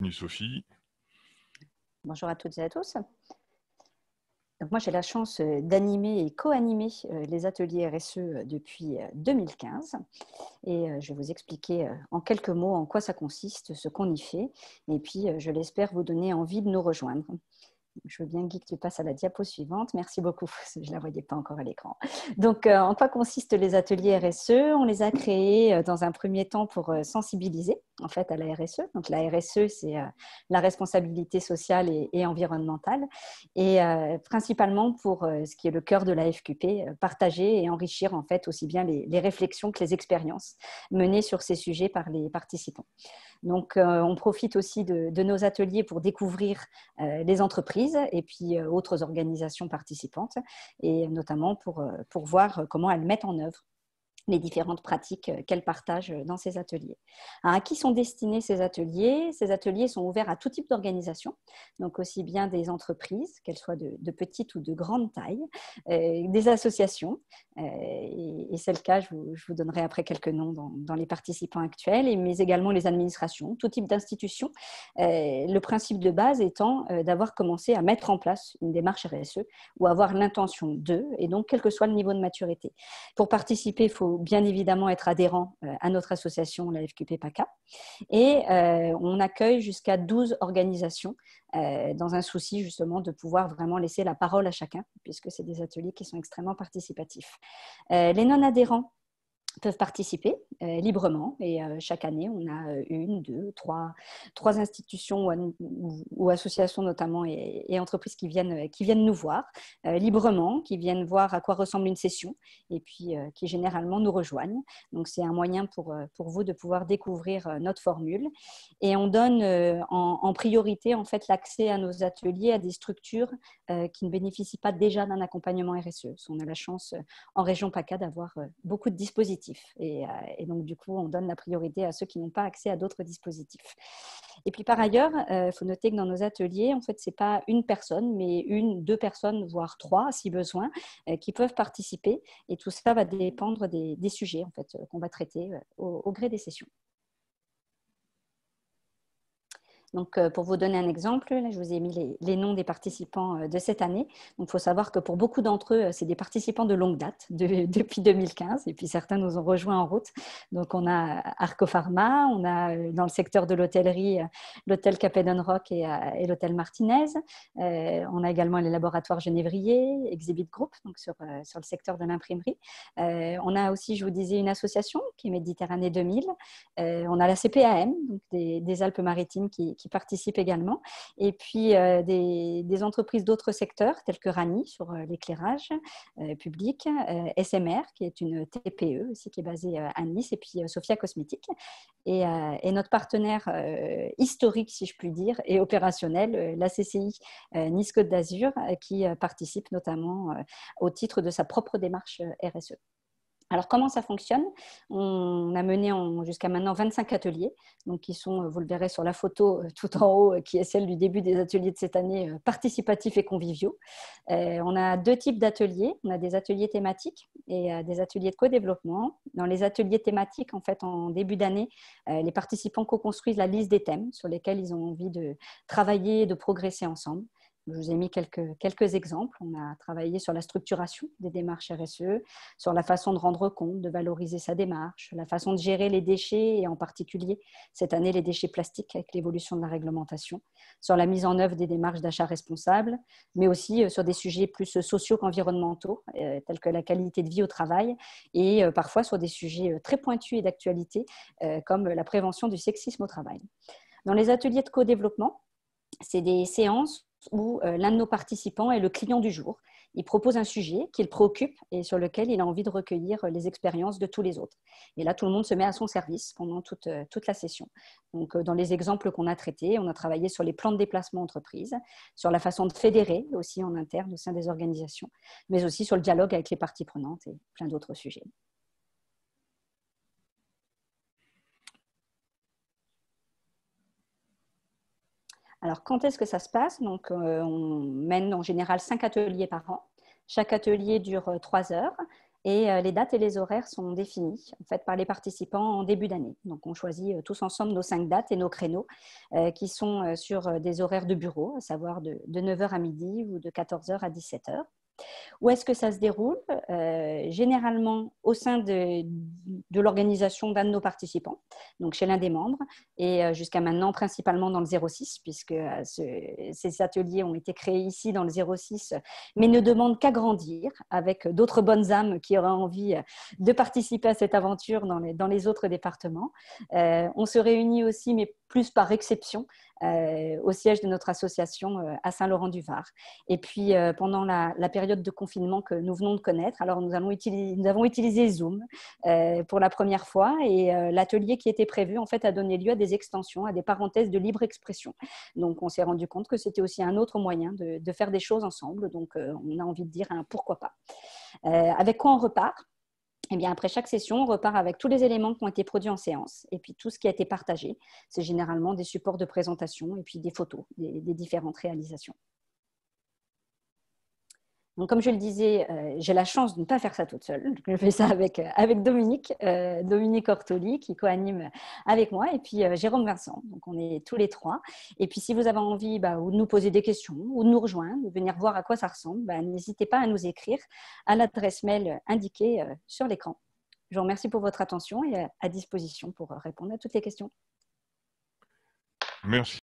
bienvenue Sophie. Bonjour à toutes et à tous. Donc moi, j'ai la chance d'animer et co-animer les ateliers RSE depuis 2015. Et je vais vous expliquer en quelques mots en quoi ça consiste, ce qu'on y fait. Et puis, je l'espère, vous donner envie de nous rejoindre. Je veux bien, Guy, que tu passes à la diapo suivante. Merci beaucoup. Je ne la voyais pas encore à l'écran. Donc, en quoi consistent les ateliers RSE? On les a créés dans un premier temps pour sensibiliser en fait, à la RSE. Donc, la RSE, c'est la responsabilité sociale et environnementale. Et principalement pour ce qui est le cœur de la FQP, partager et enrichir en fait aussi bien les réflexions que les expériences menées sur ces sujets par les participants. Donc, on profite aussi de nos ateliers pour découvrir les entreprises et puis autres organisations participantes, et notamment pour voir comment elles mettent en œuvre les différentes pratiques qu'elles partagent dans ces ateliers. Alors, à qui sont destinés ces ateliers? Ces ateliers sont ouverts à tout type d'organisation, donc aussi bien des entreprises, qu'elles soient de petite ou de grande taille, des associations, et c'est le cas, je vous donnerai après quelques noms dans les participants actuels, mais également les administrations, tout type d'institutions. Le principe de base étant d'avoir commencé à mettre en place une démarche RSE ou avoir l'intention de, et donc quel que soit le niveau de maturité. Pour participer, il faut bien évidemment être adhérent à notre association, la FQP PACA, et on accueille jusqu'à 12 organisations dans un souci justement de pouvoir vraiment laisser la parole à chacun, puisque c'est des ateliers qui sont extrêmement participatifs. Les non-adhérents peuvent participer librement, et chaque année on a une, deux, trois institutions ou associations notamment et entreprises qui viennent nous voir librement, qui viennent voir à quoi ressemble une session et puis qui généralement nous rejoignent. Donc c'est un moyen pour vous de pouvoir découvrir notre formule, et on donne en priorité en fait l'accès à nos ateliers à des structures qui ne bénéficient pas déjà d'un accompagnement RSE. On a la chance en région PACA d'avoir beaucoup de dispositifs. Et donc, du coup, on donne la priorité à ceux qui n'ont pas accès à d'autres dispositifs. Et puis, par ailleurs, il faut noter que dans nos ateliers, en fait, ce n'est pas une personne, mais une, deux personnes, voire trois, si besoin, qui peuvent participer. Et tout ça va dépendre des sujets, en fait, qu'on va traiter au gré des sessions. Donc, pour vous donner un exemple, là, je vous ai mis les noms des participants de cette année. Donc, il faut savoir que pour beaucoup d'entre eux, c'est des participants de longue date, depuis 2015, et puis certains nous ont rejoints en route. Donc, on a Arco Pharma, on a dans le secteur de l'hôtellerie, l'hôtel Capedon Rock et l'hôtel Martinez. On a également les laboratoires Genévrier, Exhibit Group, donc sur le secteur de l'imprimerie. On a aussi, je vous disais, une association qui est Méditerranée 2000. On a la CPAM, donc des Alpes-Maritimes qui participent également. Et puis, des entreprises d'autres secteurs, telles que Rani, sur l'éclairage public, SMR, qui est une TPE aussi, qui est basée à Nice, et puis Sophia Cosmétique. Et notre partenaire historique, si je puis dire, et opérationnel, la CCI Nice Côte d'Azur, qui participe notamment au titre de sa propre démarche RSE. Alors, comment ça fonctionne? On a mené jusqu'à maintenant 25 ateliers, donc qui sont, vous le verrez sur la photo tout en haut, qui est celle du début des ateliers de cette année, participatifs et conviviaux. On a deux types d'ateliers. On a des ateliers thématiques et des ateliers de co-développement. Dans les ateliers thématiques, en fait, en début d'année, les participants co-construisent la liste des thèmes sur lesquels ils ont envie de travailler et de progresser ensemble. Je vous ai mis quelques exemples. On a travaillé sur la structuration des démarches RSE, sur la façon de rendre compte, de valoriser sa démarche, la façon de gérer les déchets, et en particulier cette année les déchets plastiques avec l'évolution de la réglementation, sur la mise en œuvre des démarches d'achat responsable, mais aussi sur des sujets plus sociaux qu'environnementaux, tels que la qualité de vie au travail, et parfois sur des sujets très pointus et d'actualité, comme la prévention du sexisme au travail. Dans les ateliers de co-développement, c'est des séances où l'un de nos participants est le client du jour. Il propose un sujet qui le préoccupe et sur lequel il a envie de recueillir les expériences de tous les autres. Et là, tout le monde se met à son service pendant toute la session. Donc, dans les exemples qu'on a traités, on a travaillé sur les plans de déplacement entreprise, sur la façon de fédérer aussi en interne au sein des organisations, mais aussi sur le dialogue avec les parties prenantes et plein d'autres sujets. Alors, quand est-ce que ça se passe? Donc, on mène en général 5 ateliers par an. Chaque atelier dure 3 heures. Et les dates et les horaires sont définis en fait, par les participants en début d'année. Donc, on choisit tous ensemble nos 5 dates et nos créneaux qui sont sur des horaires de bureau, à savoir de 9 heures à midi ou de 14 heures à 17 heures. Où est-ce que ça se déroule? Généralement au sein de l'organisation d'un de nos participants, donc chez l'un des membres, et jusqu'à maintenant principalement dans le 06, puisque ces ateliers ont été créés ici dans le 06, mais ne demandent qu'à grandir avec d'autres bonnes âmes qui auraient envie de participer à cette aventure dans les autres départements. On se réunit aussi, mais plus par exception, au siège de notre association à Saint-Laurent-du-Var. Et puis, pendant la période de confinement que nous venons de connaître, alors nous avons utilisé Zoom pour la première fois, et l'atelier qui était prévu, en fait, a donné lieu à des extensions, à des parenthèses de libre expression. Donc, on s'est rendu compte que c'était aussi un autre moyen de faire des choses ensemble. Donc, on a envie de dire pourquoi pas. Avec quoi on repart? Eh bien, après chaque session, on repart avec tous les éléments qui ont été produits en séance et puis tout ce qui a été partagé. C'est généralement des supports de présentation et puis des photos des différentes réalisations. Donc, comme je le disais, j'ai la chance de ne pas faire ça toute seule. Je fais ça avec Dominique Ortoli, qui co-anime avec moi, et puis Jérôme Vincent. Donc, on est tous les trois. Et puis, si vous avez envie ou de nous poser des questions, ou de nous rejoindre, ou de venir voir à quoi ça ressemble, n'hésitez pas à nous écrire à l'adresse mail indiquée sur l'écran. Je vous remercie pour votre attention et à disposition pour répondre à toutes les questions. Merci.